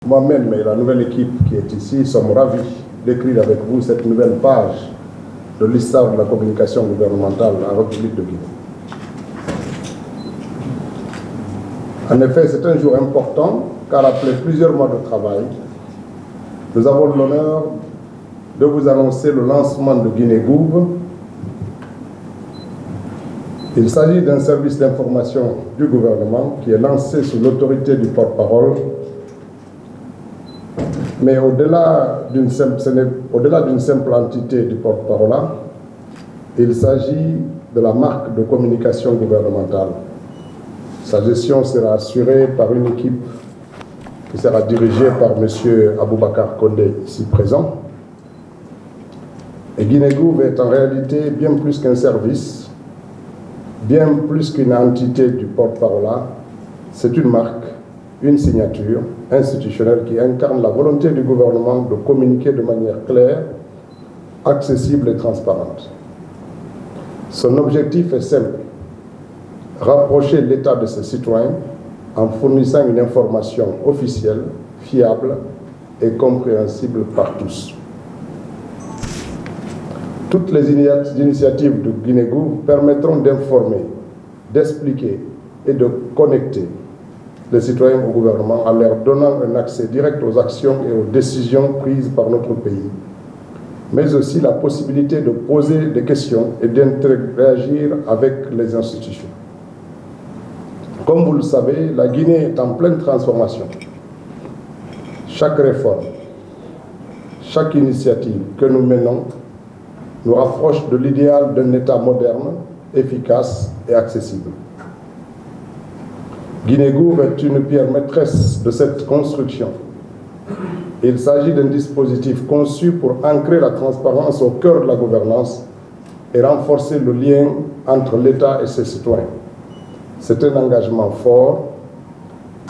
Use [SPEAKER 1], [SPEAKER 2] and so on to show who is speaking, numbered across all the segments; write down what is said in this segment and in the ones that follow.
[SPEAKER 1] moi-même et la nouvelle équipe qui est ici sommes ravis d'écrire avec vous cette nouvelle page de l'histoire de la communication gouvernementale en République de Guinée. En effet, c'est un jour important car après plusieurs mois de travail, nous avons l'honneur de vous annoncer le lancement de Guinée-Gouv. Il s'agit d'un service d'information du gouvernement qui est lancé sous l'autorité du porte-parole. Mais au-delà d'une simple entité du porte-parole, il s'agit de la marque de communication gouvernementale. Sa gestion sera assurée par une équipe qui sera dirigée par M. Aboubacar Condé, ici présent. Et Guinée-Gouv est en réalité bien plus qu'un service, bien plus qu'une entité du porte-parole. C'est une marque, une signature institutionnelle qui incarne la volonté du gouvernement de communiquer de manière claire, accessible et transparente. Son objectif est simple: rapprocher l'État de ses citoyens en fournissant une information officielle, fiable et compréhensible par tous. Toutes les initiatives de Guinée-Gouv permettront d'informer, d'expliquer et de connecter les citoyens au gouvernement en leur donnant un accès direct aux actions et aux décisions prises par notre pays, mais aussi la possibilité de poser des questions et d'interagir avec les institutions. Comme vous le savez, la Guinée est en pleine transformation. Chaque réforme, chaque initiative que nous menons nous rapproche de l'idéal d'un État moderne, efficace et accessible. Guinée-Gouv est une pierre maîtresse de cette construction. Il s'agit d'un dispositif conçu pour ancrer la transparence au cœur de la gouvernance et renforcer le lien entre l'État et ses citoyens. C'est un engagement fort,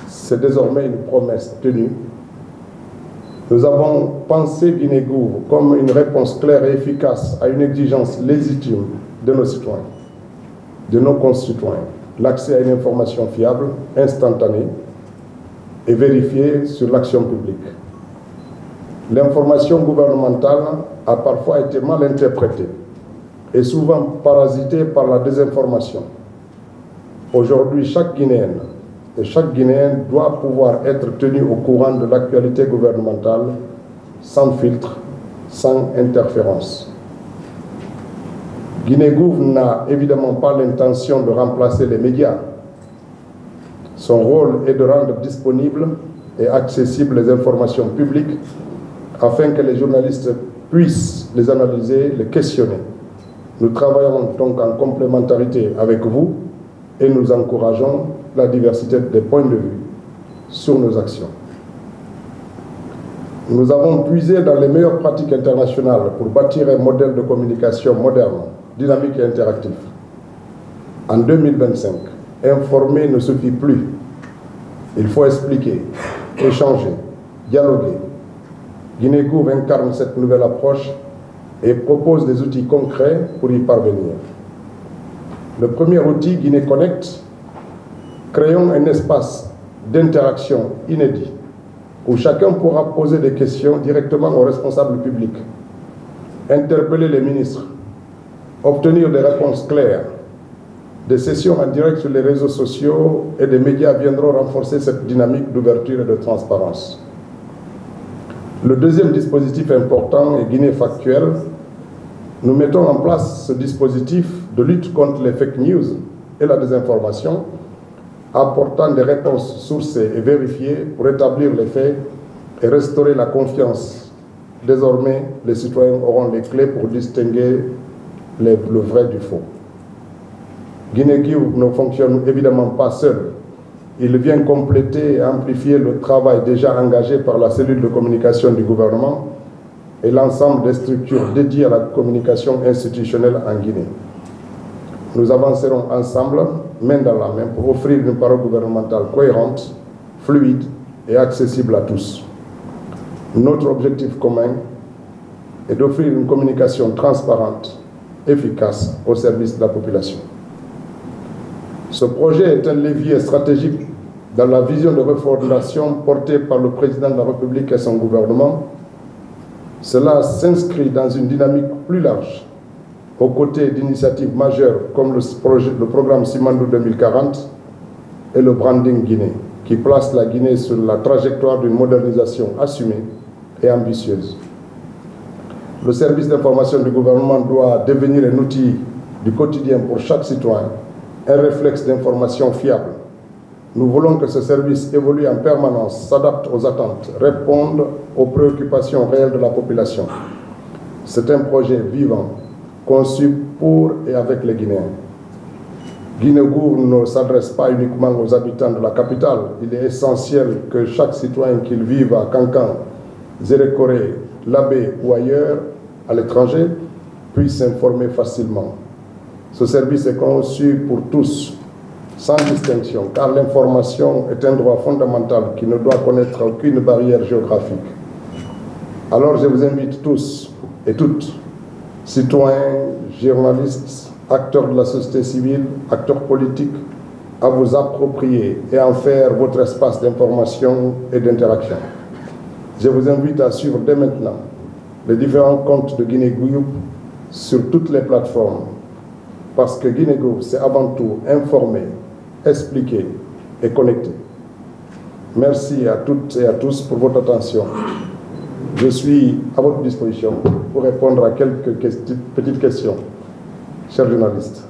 [SPEAKER 1] c'est désormais une promesse tenue. Nous avons pensé Guinée-Gouv comme une réponse claire et efficace à une exigence légitime de nos citoyens, de nos concitoyens. L'accès à une information fiable, instantanée et vérifiée sur l'action publique. L'information gouvernementale a parfois été mal interprétée et souvent parasitée par la désinformation. Aujourd'hui, chaque Guinéenne et chaque Guinéen doit pouvoir être tenu au courant de l'actualité gouvernementale sans filtre, sans interférence. Guinée-Gouv n'a évidemment pas l'intention de remplacer les médias. Son rôle est de rendre disponibles et accessibles les informations publiques afin que les journalistes puissent les analyser, les questionner. Nous travaillons donc en complémentarité avec vous et nous encourageons la diversité des points de vue sur nos actions. Nous avons puisé dans les meilleures pratiques internationales pour bâtir un modèle de communication moderne, dynamique et interactif. En 2025, informer ne suffit plus. Il faut expliquer, échanger, dialoguer. Guinée-Gouv incarne cette nouvelle approche et propose des outils concrets pour y parvenir. Le premier outil, Guinée Connect, créons un espace d'interaction inédit où chacun pourra poser des questions directement aux responsables publics, interpeller les ministres, obtenir des réponses claires. Des sessions en direct sur les réseaux sociaux et des médias viendront renforcer cette dynamique d'ouverture et de transparence. Le deuxième dispositif important est Guinée Factuelle. Nous mettons en place ce dispositif de lutte contre les fake news et la désinformation, apportant des réponses sourcées et vérifiées pour établir les faits et restaurer la confiance. Désormais, les citoyens auront les clés pour distinguer le vrai du faux. Guinée-Gouv ne fonctionne évidemment pas seul. Il vient compléter et amplifier le travail déjà engagé par la cellule de communication du gouvernement et l'ensemble des structures dédiées à la communication institutionnelle en Guinée. Nous avancerons ensemble, main dans la main, pour offrir une parole gouvernementale cohérente, fluide et accessible à tous. Notre objectif commun est d'offrir une communication transparente, efficace au service de la population. Ce projet est un levier stratégique dans la vision de refondation portée par le président de la République et son gouvernement, cela s'inscrit dans une dynamique plus large, aux côtés d'initiatives majeures comme le programme Simandou 2040 et le Branding Guinée, qui place la Guinée sur la trajectoire d'une modernisation assumée et ambitieuse. Le service d'information du gouvernement doit devenir un outil du quotidien pour chaque citoyen, un réflexe d'information fiable. Nous voulons que ce service évolue en permanence, s'adapte aux attentes, réponde aux préoccupations réelles de la population. C'est un projet vivant, conçu pour et avec les Guinéens. Guinégour ne s'adresse pas uniquement aux habitants de la capitale. Il est essentiel que chaque citoyen, qu'il vive à Kankan, Zérékoré, Labé ou ailleurs, à l'étranger, puisse s'informer facilement. Ce service est conçu pour tous, sans distinction, car l'information est un droit fondamental qui ne doit connaître aucune barrière géographique. Alors je vous invite tous et toutes, citoyens, journalistes, acteurs de la société civile, acteurs politiques, à vous approprier et en faire votre espace d'information et d'interaction. Je vous invite à suivre dès maintenant les différents comptes de Guinée-Gouillou sur toutes les plateformes, parce que Guinée-Gouillou, c'est avant tout informer, expliquer et connecter. Merci à toutes et à tous pour votre attention. Je suis à votre disposition pour répondre à quelques petites questions, chers journalistes.